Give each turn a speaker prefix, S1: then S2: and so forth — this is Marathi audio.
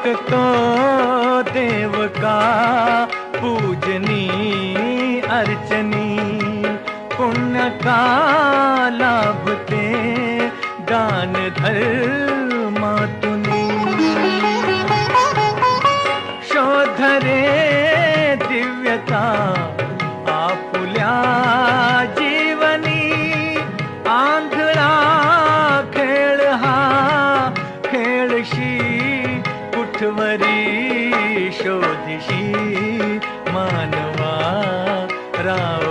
S1: तो देव का पूजनी अर्चनी, पुण्य का लाभते दान धर्मातुनी। शोधरे दिव्यता आपुल्या जीवनी, आंधळा खेळ हा खेळशी कुठवरी शोधिशी मानवा राव